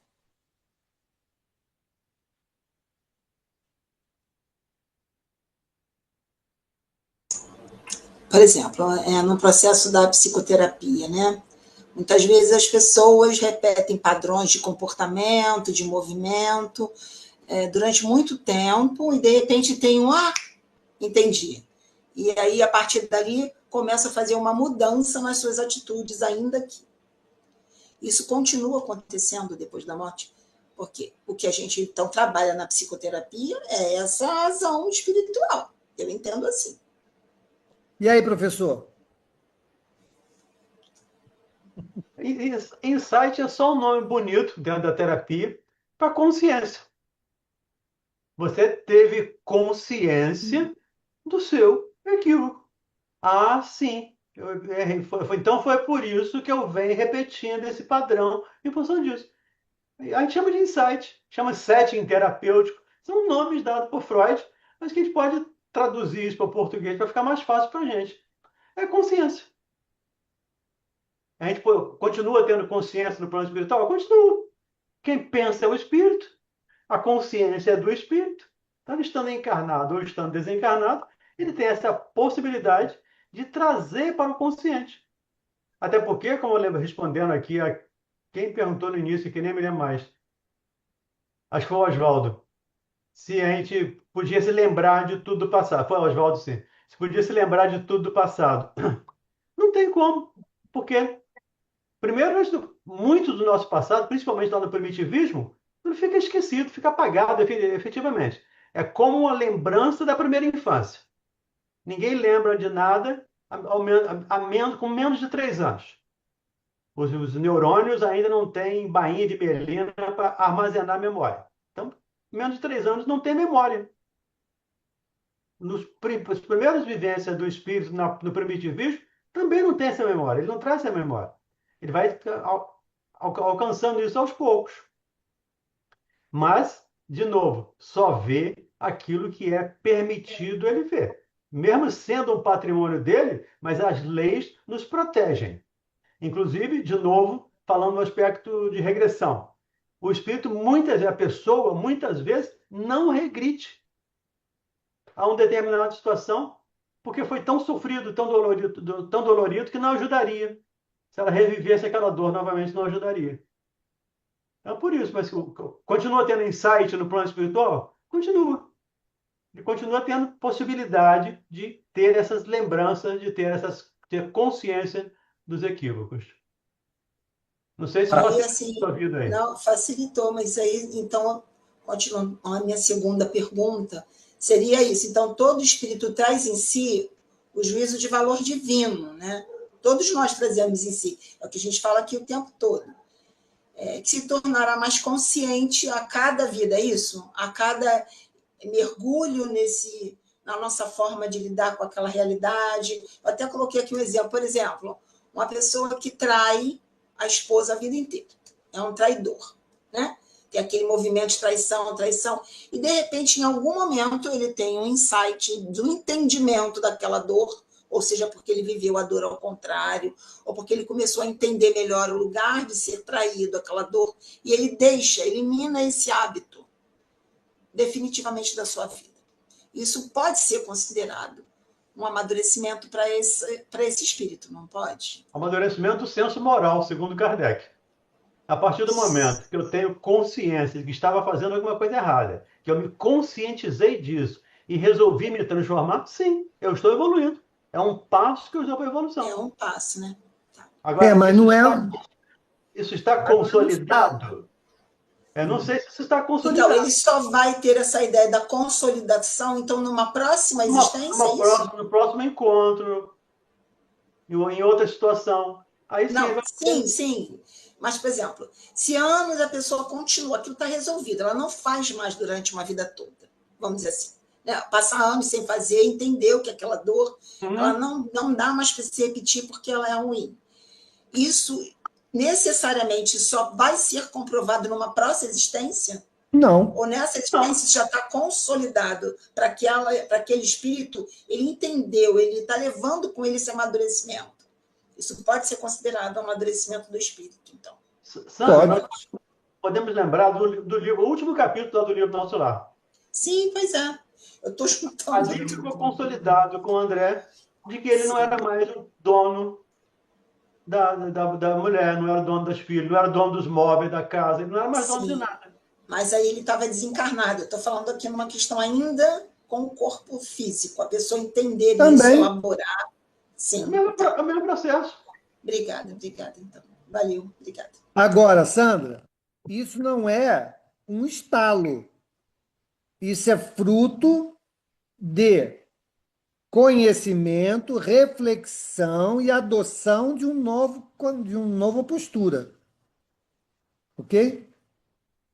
Por exemplo, no processo da psicoterapia, né? Muitas vezes as pessoas repetem padrões de comportamento, de movimento, durante muito tempo, e de repente tem entendi. E aí, a partir dali, começa a fazer uma mudança nas suas atitudes, ainda que isso continua acontecendo depois da morte. Porque o que a gente, então, trabalha na psicoterapia é essa razão espiritual. Eu entendo assim. E aí, professor? Insight é só um nome bonito dentro da terapia para consciência. Você teve consciência do seu equívoco. Sim, eu errei. Então foi por isso que eu venho repetindo esse padrão em função disso. A gente chama de insight, chama setting terapêutico. São nomes dados por Freud, mas que a gente pode traduzir isso para o português para ficar mais fácil para a gente. É consciência. A gente continua tendo consciência no plano espiritual? Continua. Quem pensa é o espírito, a consciência é do espírito. Então, estando encarnado ou estando desencarnado, ele tem essa possibilidade de trazer para o consciente. Até porque, como eu lembro respondendo aqui a quem perguntou no início, que nem me lembro mais, acho que foi o Oswaldo, se a gente podia se lembrar de tudo do passado. Foi o Oswaldo, sim. Se podia se lembrar de tudo do passado. Não tem como, porque primeiro, muito do nosso passado, principalmente lá no primitivismo, não fica esquecido, fica apagado efetivamente. É como uma lembrança da primeira infância. Ninguém lembra de nada com menos de 3 anos. Os neurônios ainda não têm bainha de melina para armazenar memória. Então, menos de 3 anos não tem memória. As primeiras vivências do espírito no primitivismo também não tem essa memória, ele não traz essa memória. Ele vai alcançando isso aos poucos. Mas, de novo, só vê aquilo que é permitido ele ver. Mesmo sendo um patrimônio dele, mas as leis nos protegem. Inclusive, de novo, falando no aspecto de regressão. O espírito, a pessoa, muitas vezes, não regride a uma determinada situação, porque foi tão sofrido, tão dolorido que não ajudaria. Se ela revivesse aquela dor novamente, não ajudaria. É por isso, mas continua tendo insight no plano espiritual? Continua. Ele continua tendo possibilidade de ter essas lembranças, de ter consciência dos equívocos. Não sei se Aí, facilitou assim, a sua vida aí. não, facilitou, mas aí, então, continuando a minha segunda pergunta, seria isso. Então, todo espírito traz em si o juízo de valor divino, né? Todos nós trazemos em si. É o que a gente fala aqui o tempo todo. Que se tornará mais consciente a cada vida, é isso? A cada mergulho na nossa forma de lidar com aquela realidade. Eu até coloquei aqui um exemplo. Por exemplo, uma pessoa que trai a esposa a vida inteira. É um traidor, né? tem aquele movimento de traição, traição, e de repente, em algum momento, ele tem um insight do entendimento daquela dor, ou seja, porque ele viveu a dor ao contrário, ou porque ele começou a entender melhor o lugar de ser traído, aquela dor, e ele elimina esse hábito definitivamente da sua vida. Isso pode ser considerado um amadurecimento para esse espírito, não pode? Amadurecimento do senso moral, segundo Kardec. A partir do momento que eu tenho consciência de que estava fazendo alguma coisa errada, que eu me conscientizei disso e resolvi me transformar, sim, eu estou evoluindo. É um passo que eu estou para a evolução. É um passo, né? Agora, mas não é. Isso está consolidado? Eu não sei se isso está consolidado. Então, ele só vai ter essa ideia da consolidação, então, numa próxima existência, é isso? No próximo encontro, em outra situação. Aí sim, Não, sim. Mas, por exemplo, se anos a pessoa continua, aquilo está resolvido, ela não faz mais durante uma vida toda, vamos dizer assim. Né? Passar anos sem fazer, entender o que é aquela dor, ela não dá mais para se repetir porque ela é ruim. Isso necessariamente só vai ser comprovado numa próxima existência? Não. Ou nessa existência já está consolidado para aquele espírito, ele entendeu, ele está levando com ele esse amadurecimento. Isso pode ser considerado um amadurecimento do espírito, então. Sandra, nós podemos lembrar do livro, o último capítulo do livro Nosso Lar. Sim, pois é. Eu estou juntando. Ali ficou consolidado com o André de que ele não era mais o dono da mulher, não era o dono das filhas, não era o dono dos móveis da casa, ele não era mais dono de nada. Mas aí ele estava desencarnado. Eu estou falando aqui numa questão ainda com o corpo físico, a pessoa entender isso, elaborar. Sim. É o mesmo processo. Obrigada, então. Valeu, obrigada. Agora, Sandra, isso não é um estalo. Isso é fruto de conhecimento, reflexão e adoção de uma nova postura. Ok?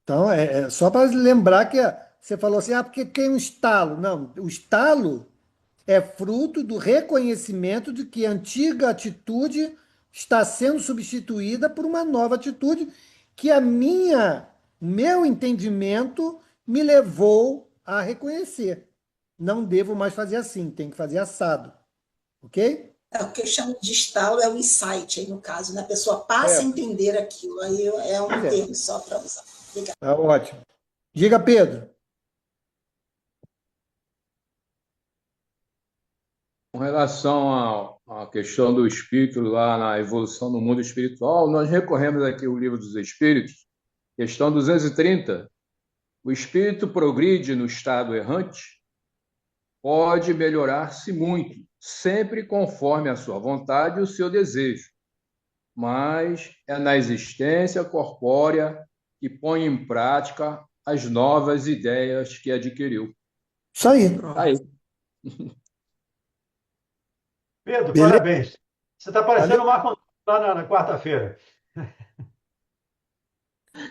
Então, é só para lembrar que você falou assim, porque tem um estalo. Não, o estalo é fruto do reconhecimento de que a antiga atitude está sendo substituída por uma nova atitude que meu entendimento me levou a reconhecer. Não devo mais fazer assim, tem que fazer assado. Ok? O que eu chamo de estalo é o insight, aí no caso, né? A pessoa passa a entender aquilo, aí é um termo só para usar. Obrigada. Tá ótimo. Diga, Pedro. Com relação à questão do espírito lá na evolução do mundo espiritual, nós recorremos aqui ao Livro dos Espíritos, questão 230. O espírito progride no estado errante, pode melhorar-se muito, sempre conforme a sua vontade e o seu desejo, mas é na existência corpórea que põe em prática as novas ideias que adquiriu. Isso aí. Aí. Pedro, parabéns. Você está parecendo o Marco lá na quarta-feira.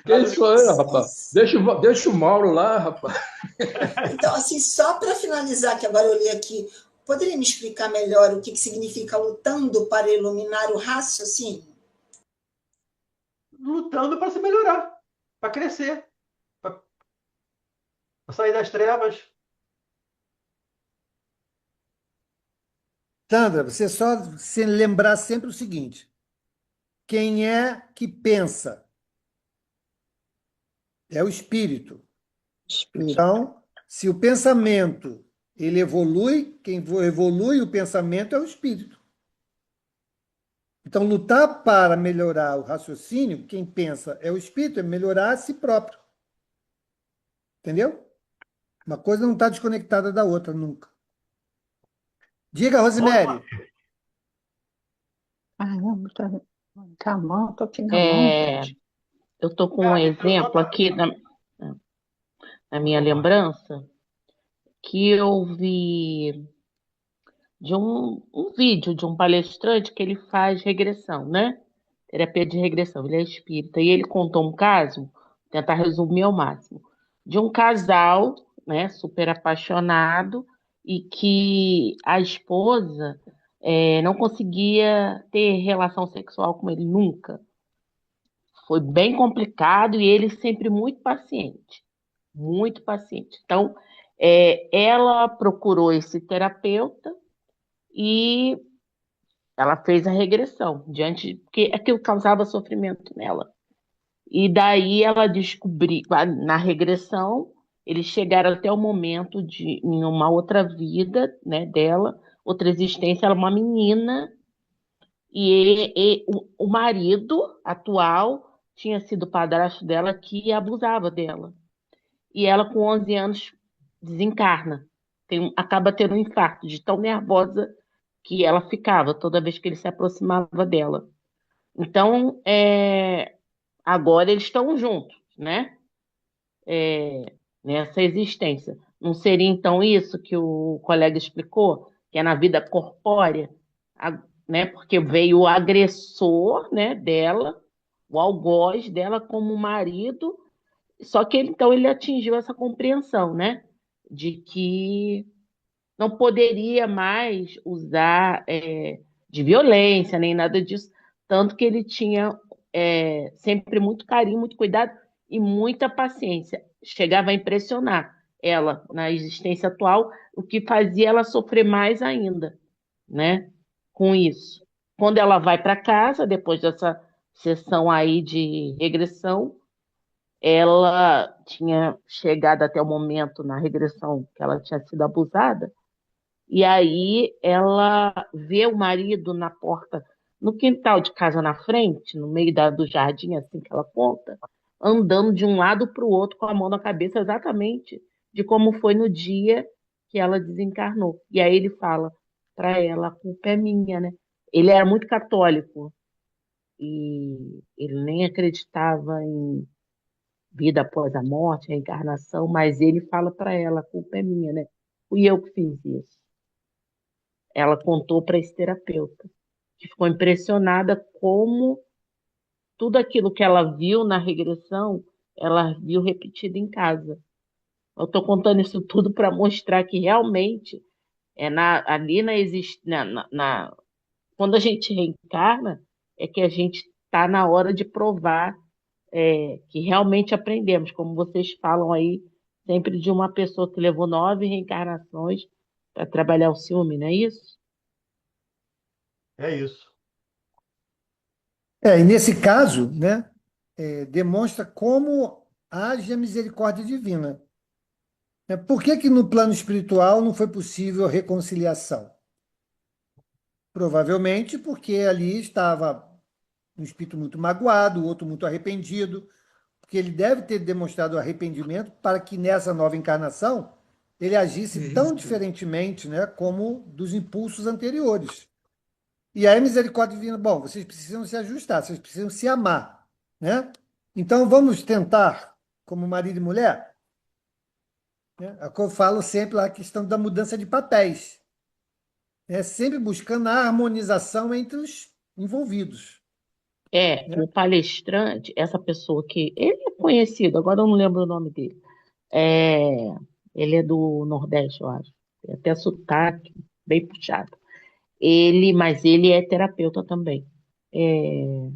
Quem sou eu, rapaz? Deixa o Mauro lá, rapaz. Então, assim, só para finalizar, que agora eu li aqui, poderia me explicar melhor o que significa lutando para iluminar o raciocínio? Lutando para se melhorar, para crescer, para sair das trevas. Sandra, você só se lembrar sempre o seguinte: quem é que pensa? É o espírito. Então, se o pensamento ele evolui, quem evolui o pensamento é o espírito. Então, lutar para melhorar o raciocínio, quem pensa é o espírito, é melhorar a si próprio. Entendeu? Uma coisa não está desconectada da outra nunca. Diga, Rosemary. Tá bom, tô aqui na mão. Eu tô com um exemplo aqui na minha lembrança que eu vi de um vídeo de um palestrante que ele faz regressão, né? Terapia de regressão, ele é espírita. E ele contou um caso, vou tentar resumir ao máximo, de um casal, né, super apaixonado, e que a esposa não conseguia ter relação sexual com ele nunca. foi bem complicado e ele sempre muito paciente, muito paciente. Então, ela procurou esse terapeuta e ela fez a regressão, porque aquilo causava sofrimento nela. E daí ela descobriu, na regressão, eles chegaram até o momento de, em uma outra vida, né, dela, outra existência, ela é uma menina, e o marido atual tinha sido o padrasto dela que abusava dela. E ela, com 11 anos, desencarna. Acaba tendo um infarto, de tão nervosa que ela ficava toda vez que ele se aproximava dela. Então, agora eles estão juntos, né? Nessa existência. Não seria então isso que o colega explicou, que é na vida corpórea, né? Porque veio o agressor, né, dela, o algoz dela como marido, só que então ele atingiu essa compreensão, né, de que não poderia mais usar de violência nem nada disso, tanto que ele tinha sempre muito carinho, muito cuidado e muita paciência. Chegava a impressionar ela na existência atual, o que fazia ela sofrer mais ainda, né? Com isso. Quando ela vai para casa, depois dessa sessão aí de regressão, ela tinha chegado até o momento na regressão que ela tinha sido abusada, e aí ela vê o marido na porta, no quintal de casa na frente, no meio do jardim, assim que ela conta, andando de um lado para o outro com a mão na cabeça, exatamente de como foi no dia que ela desencarnou. E aí ele fala para ela, a culpa é minha, né? Ele era muito católico e ele nem acreditava em vida após a morte, reencarnação, mas ele fala para ela, a culpa é minha, né? Fui eu que fiz isso. Ela contou para esse terapeuta, que ficou impressionada como tudo aquilo que ela viu na regressão, ela viu repetido em casa. Eu estou contando isso tudo para mostrar que realmente ali quando a gente reencarna, é que a gente está na hora de provar que realmente aprendemos, como vocês falam aí, sempre de uma pessoa que levou 9 reencarnações para trabalhar o ciúme, não é isso? É isso. E nesse caso, né, demonstra como age a misericórdia divina. Por que que no plano espiritual não foi possível a reconciliação? Provavelmente porque ali estava um espírito muito magoado, o outro muito arrependido, porque ele deve ter demonstrado arrependimento para que nessa nova encarnação ele agisse tão diferentemente, né, como dos impulsos anteriores. E aí a misericórdia divina, bom, vocês precisam se ajustar, vocês precisam se amar, né? Então vamos tentar, como marido e mulher, né? É o que eu falo sempre lá, a questão da mudança de papéis, né? Sempre buscando a harmonização entre os envolvidos, né? O palestrante, essa pessoa que. Ele é conhecido, agora eu não lembro o nome dele. É, ele é do Nordeste, eu acho. Tem até sotaque, bem puxado. Mas ele é terapeuta também. É,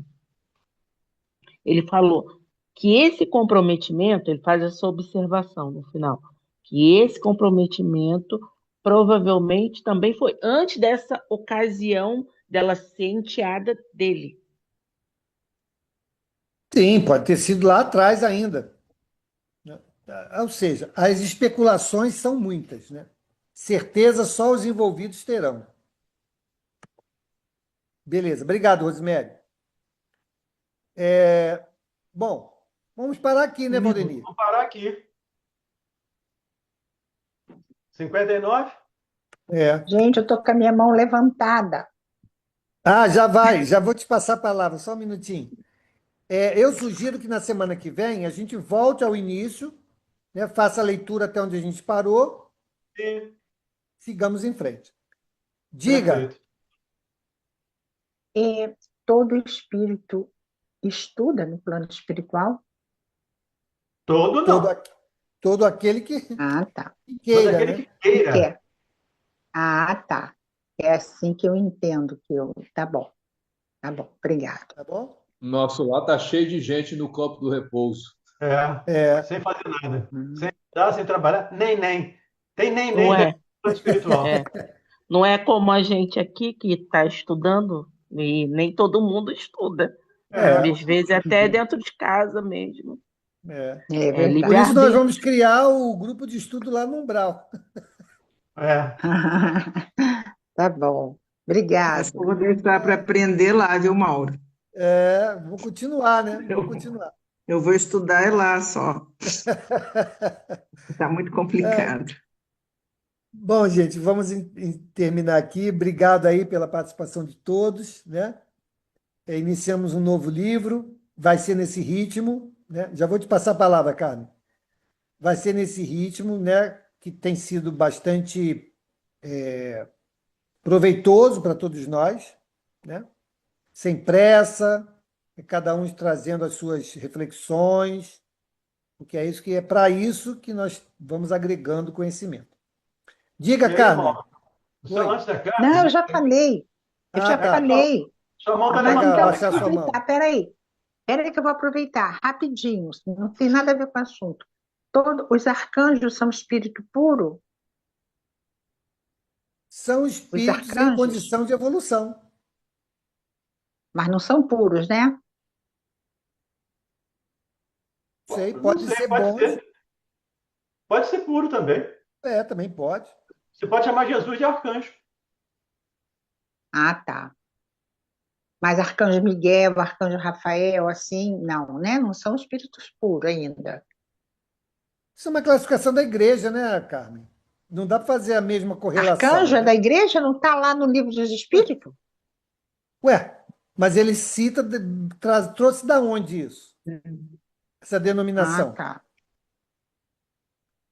ele falou que esse comprometimento, ele faz essa observação no final, que esse comprometimento provavelmente também foi antes dessa ocasião dela ser enteada dele. Sim, pode ter sido lá atrás ainda, né? Ou seja, as especulações são muitas, né? Certeza só os envolvidos terão. Beleza, obrigado, Rosemary. Bom, vamos parar aqui, né, Valdemir? Vamos parar aqui. 59? Gente, eu estou com a minha mão levantada. Já vou te passar a palavra, só um minutinho. Eu sugiro que na semana que vem a gente volte ao início, né, faça a leitura até onde a gente parou, Sim. sigamos em frente. Diga. Perfeito. Todo espírito estuda no plano espiritual? Todo não. Todo aquele que Tá. que Todo queira, aquele né? que queira. Quer. Tá. É assim que eu entendo que eu. Tá bom. Obrigado. Tá bom? Nosso lá tá cheio de gente no campo do repouso. É. Sem fazer nada. Uhum. Sem estudar, sem trabalhar, nem. Tem nem Não da é? escola espiritual. É. Não é como a gente aqui que está estudando, e nem todo mundo estuda. É. Às vezes até dentro de casa mesmo. É. É É verdade. Por isso nós livre-arbítrio. vamos criar o grupo de estudo lá no Umbral. É. Tá bom. Acho que eu Obrigado. vou deixar para aprender lá, viu, Mauro? É, vou continuar, né? Vou Eu, continuar. eu vou estudar lá só. Está muito complicado. Bom, gente, vamos terminar aqui. Obrigado aí pela participação de todos, né? Iniciamos um novo livro, vai ser nesse ritmo, né? Já vou te passar a palavra, Carmen. Vai ser nesse ritmo, né? Que tem sido bastante proveitoso para todos nós, né? Sem pressa, cada um trazendo as suas reflexões, porque é isso que é para isso que nós vamos agregando conhecimento. Diga, E aí, Carmen. Mauro, Oi. antes da Não, Carmen, eu já falei. Eu Ah, já tá. falei. sua mão está Mas Pega, então eu levantada vou abaixar aqui, sua ó. mão. aproveitar. Peraí que eu vou aproveitar rapidinho. Não tem nada a ver com o assunto. Os arcanjos são espírito puro? São Os espíritos em arcanjos? condição de evolução. Mas não são puros, né? Sei, Não podem sei, ser pode bons. ser. Pode ser puro também. Também pode. Você pode chamar Jesus de arcanjo. Ah, tá. Mas arcanjo Miguel, arcanjo Rafael, assim, não, né? Não são espíritos puros ainda. Isso é uma classificação da igreja, né, Carmen? Não dá para fazer a mesma correlação, Arcanjo é né? da igreja? Não está lá no livro dos espíritos? Ué, mas ele cita, trouxe da onde isso? Essa Ah, denominação. tá.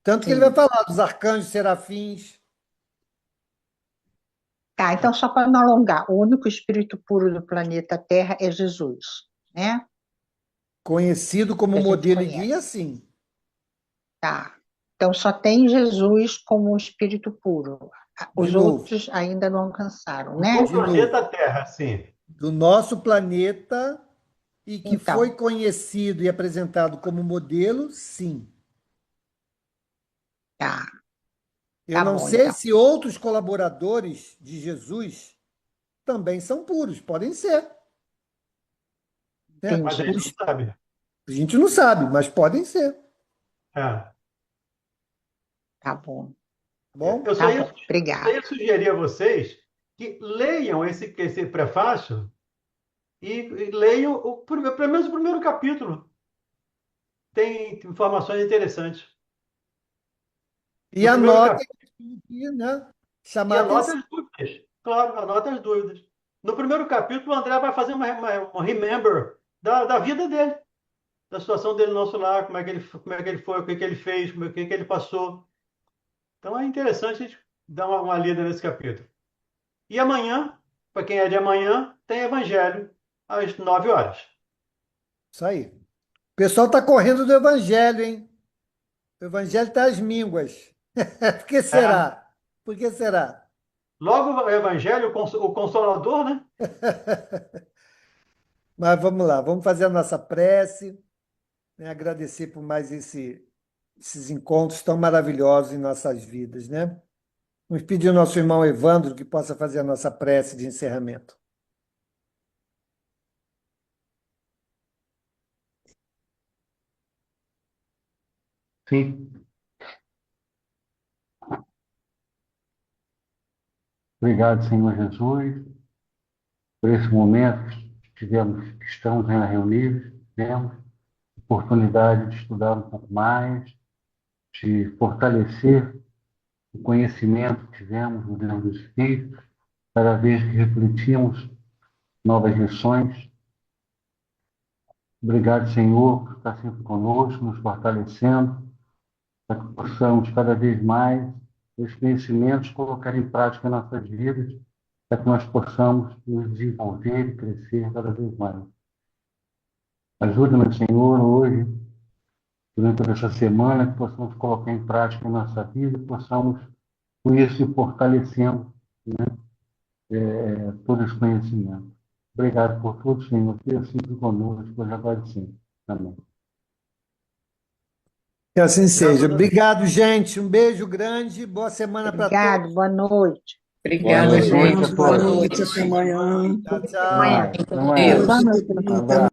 Tanto que ele vai Sim. falar dos arcanjos, serafins, Tá, então só para não alongar, o único espírito puro do planeta Terra é Jesus, né? conhecido como Que a gente modelo e conhece. guia, sim. Tá. Então só tem Jesus como um espírito puro. De Os novo, outros ainda não alcançaram, Do né? de novo. planeta Terra, sim. Do nosso planeta e que foi Então, conhecido e apresentado como modelo, sim. tá. Eu Tá não bom, sei então. se outros colaboradores de Jesus também são puros, podem ser, né? Mas a Entendi. gente não sabe. A gente não sabe, mas podem ser, É. Tá bom. tá bom? Eu só Tá ia, bom. Obrigada. sugerir a vocês que leiam esse prefácio e leiam pelo menos o primeiro capítulo. Tem informações interessantes. E No primeiro anotem capítulo, aqui, né? e Chamar anota atenção. as dúvidas. Claro, anota as dúvidas. No primeiro capítulo, o André vai fazer um remember da vida dele, da situação dele no nosso lar, como é que ele foi, o que ele fez, o que ele passou. Então é interessante a gente dar uma lida nesse capítulo. E amanhã, para quem é de amanhã, tem Evangelho às 9 horas. Isso aí. O pessoal está correndo do evangelho, hein? O evangelho está às mínguas. Por que É. será? Por que será? Logo o Evangelho, o Consolador, né? Mas vamos lá, vamos fazer a nossa prece, né? Agradecer por mais esses encontros tão maravilhosos em nossas vidas, né? Vamos pedir ao nosso irmão Evandro que possa fazer a nossa prece de encerramento. Sim, obrigado, Senhor Jesus, por esse momento que estamos ainda reunidos, temos oportunidade de estudar um pouco mais, de fortalecer o conhecimento que tivemos no livro dos Espíritos, cada vez que refletimos novas lições. Obrigado, Senhor, por estar sempre conosco, nos fortalecendo, para que possamos cada vez mais os conhecimentos colocar em prática em nossas vidas, para que nós possamos nos desenvolver e crescer cada vez mais. Ajuda-nos, Senhor, hoje, durante toda essa semana, que possamos colocar em prática em nossa vida e possamos, com isso, ir fortalecendo, né, todo esse conhecimento. Obrigado por tudo, Senhor. Esteja sempre conosco, nós agradecemos. Amém. Que assim seja. Graças a Deus. Obrigado, gente. Um beijo grande. Boa semana para Obrigado, todos. boa noite. Obrigada, Boa gente. noite a Boa todos. noite, até amanhã. Tchau, Até tchau. mais. Até mais. Deus. Boa noite, até amanhã. Abraço.